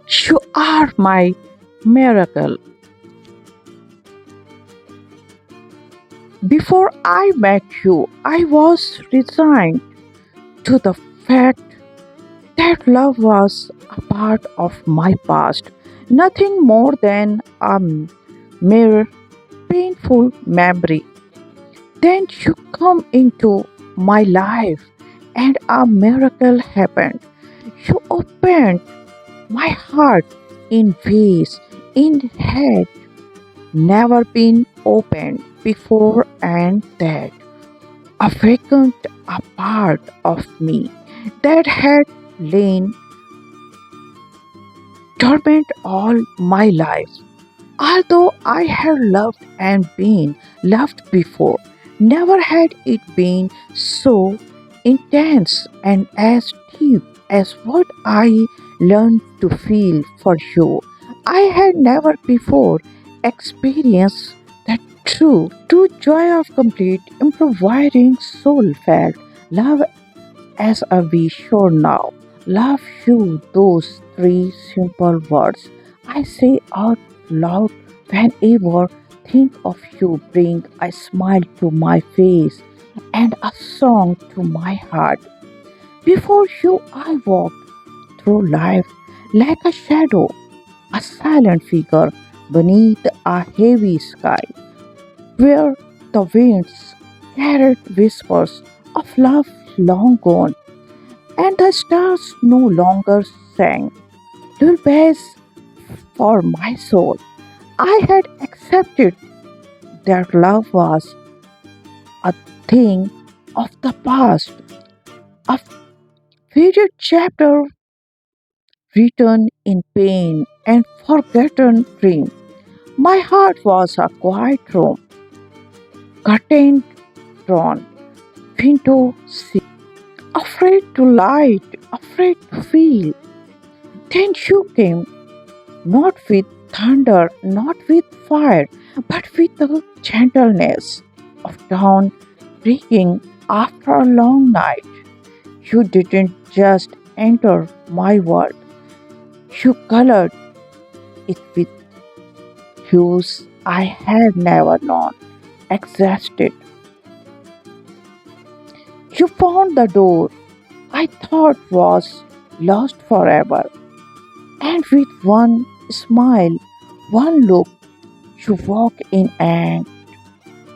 You are my miracle. Before I met you, I was resigned to the fact that love was a part of my past, nothing more than a mere painful memory. Then you come into my life and a miracle happened. You opened my heart in ways it had never been opened before, and that awakened a part of me that had lain dormant all my life. Although I had loved and been loved before, never had it been so intense and as deep as what I learned to feel for you. I had never before experienced that true joy of complete, improvising soul felt love as a we sure now. Love you, those three simple words I say out loud whenever think of you bring a smile to my face and a song to my heart. Before you I walked through life like a shadow, a silent figure beneath a heavy sky, where the winds carried whispers of love long gone and the stars no longer sang lullabies for my soul. I had accepted that love was a thing of the past, a faded chapter written in pain and forgotten dream. My heart was a quiet room, curtain drawn, window seat, afraid to light, afraid to feel. Then you came, not with thunder, not with fire, but with the gentleness of dawn breaking after a long night. You didn't just enter my world, you colored it with hues I had never known existed. You found the door I thought was lost forever, and with one smile, one look, you walk in and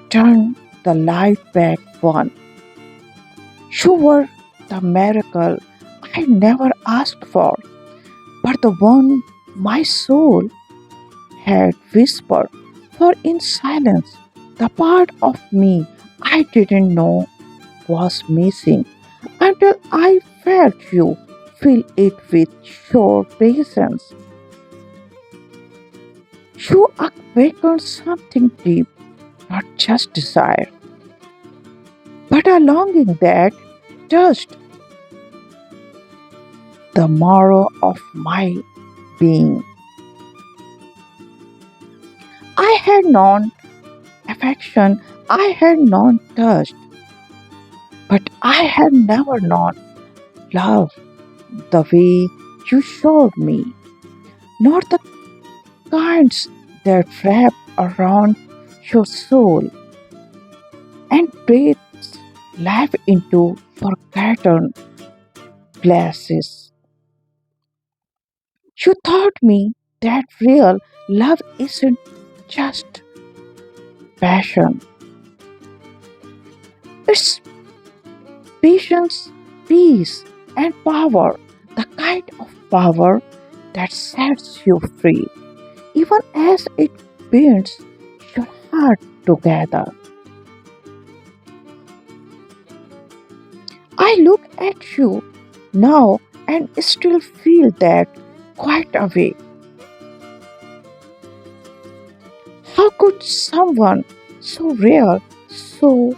turn the light back on. You were the miracle I never asked for, but the one my soul had whispered for in silence, the part of me I didn't know was missing until I felt you fill it with your presence. You awakened something deep, not just desire, but a longing that touched the marrow of my being. I had known affection, I had known thirst, but I had never known love the way you showed me, not the kinds that wrap around your soul and breathes life into forgotten places. You taught me that real love isn't just passion, it's patience, peace, and power, the kind of power that sets you free, even as it binds your heart together. I look at you now and still feel that quite away. How could someone so rare, so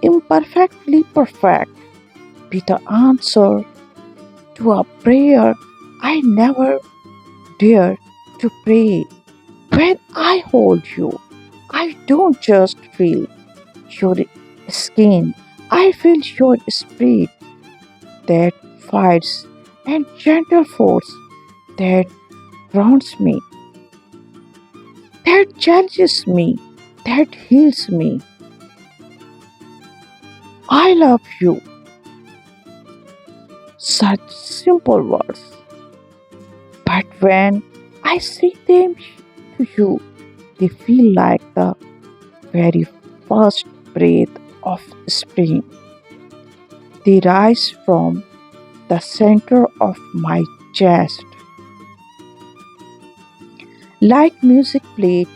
imperfectly perfect, be the answer to a prayer I never dared to pray? When I hold you, I don't just feel your skin, I feel your spirit that fights and gentle force that grounds me, that challenges me, that heals me. I love you. Such simple words. But when I say them to you, they feel like the very first breath of spring. They rise from the center of my chest, like music played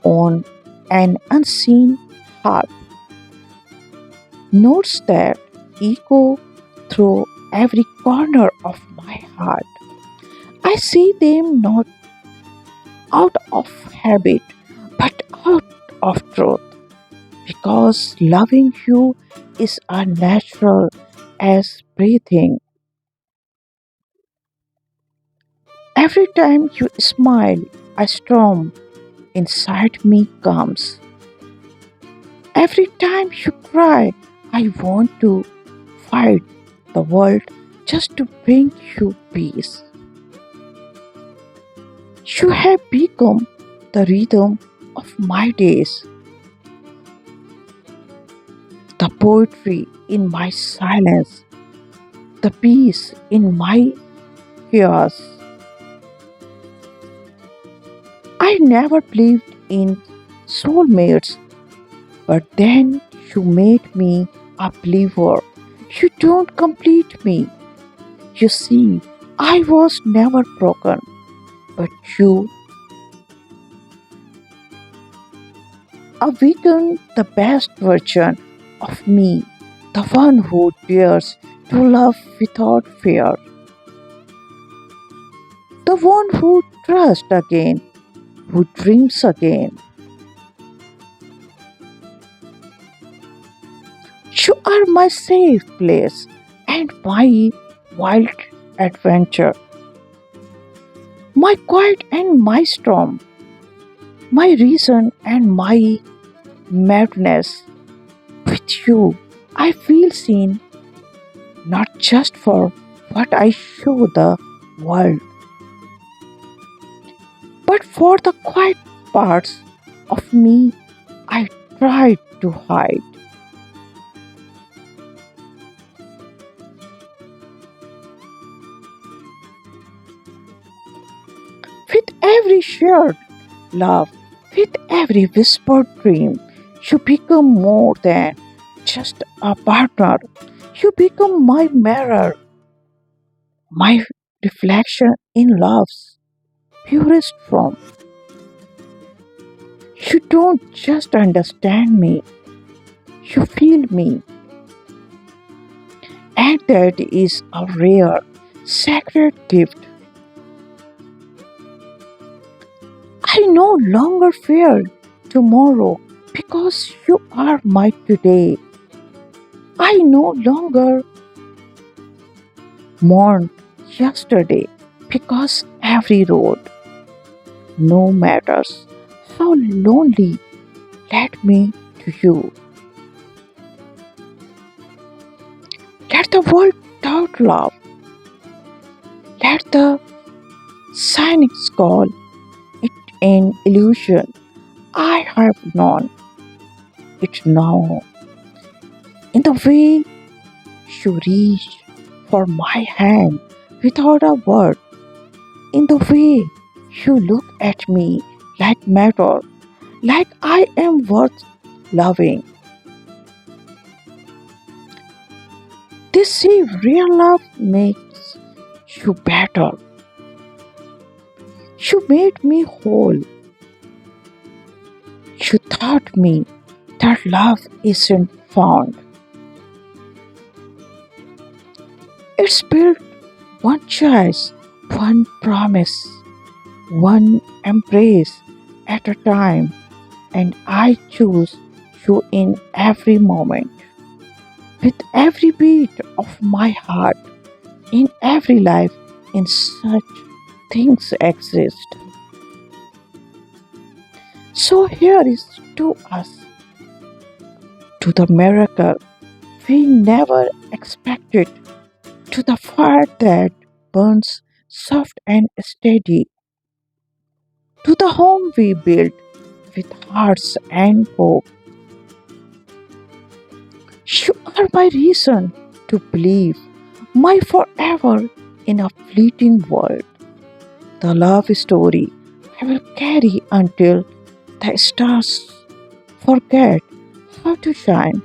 on an unseen harp, notes that echo through every corner of my heart. I say them not out of habit, but out of truth, because loving you is as natural as breathing. Every time you smile, a storm inside me comes. Every time you cry, I want to fight the world just to bring you peace. You have become the rhythm of my days, the poetry in my silence, the peace in my chaos. I never believed in soulmates, but then you made me a believer. You don't complete me. You see, I was never broken, but you awakened the best version of me, the one who dares to love without fear, the one who trusts again, who dreams again. You are my safe place and my wild adventure, my quiet and my storm, my reason and my madness. With you, I feel seen not just for what I show the world, but for the quiet parts of me I tried to hide. With every shared love, with every whispered dream, you become more than just a partner. You become my mirror, my reflection in love's purest form. You don't just understand me, you feel me, and that is a rare, sacred gift. I no longer fear tomorrow because you are my today. I no longer mourn yesterday because every road, no matters how lonely, led me to you. Let the world doubt love. Let the cynics call it an illusion. I have known it now. In the way you reach for my hand without a word, in the way you look at me like matter, like I am worth loving. They say real love makes you better. You made me whole. You taught me that love isn't found. It's built one choice, one promise, one embrace at a time, and I choose you in every moment. With every beat of my heart, in every life, in such things exist. So here is to us, to the miracle we never expected, to the fire that burns soft and steady, to the home we built with hearts and hope. You are my reason to believe, my forever in a fleeting world. The love story I will carry until the stars forget how to shine.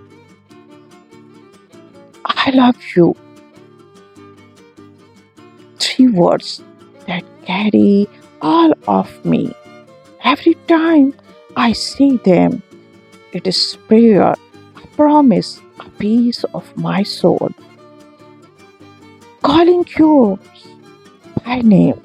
I love you. Three words that carry all of me. Every time I see them, it is prayer, a promise, a piece of my soul, calling you by name